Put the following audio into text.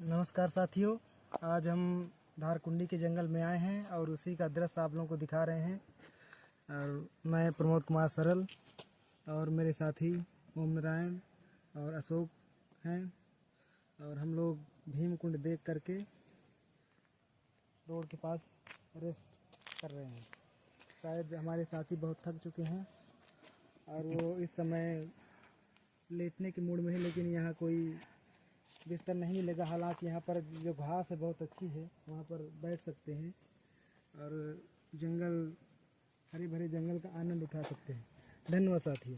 नमस्कार साथियों, आज हम धारकुंडी के जंगल में आए हैं और उसी का दृश्य आप लोगों को दिखा रहे हैं। और मैं प्रमोद कुमार सरल और मेरे साथी ओम नारायण और अशोक हैं और हम लोग भीमकुंड देख करके रोड के पास रेस्ट कर रहे हैं। शायद हमारे साथी बहुत थक चुके हैं और वो इस समय लेटने के मूड में है, लेकिन यहाँ कोई बिस्तर नहीं मिलेगा। हालांकि यहाँ पर जो घास है बहुत अच्छी है, वहाँ पर बैठ सकते हैं और जंगल, हरे भरे जंगल का आनंद उठा सकते हैं। धन्यवाद साथियों।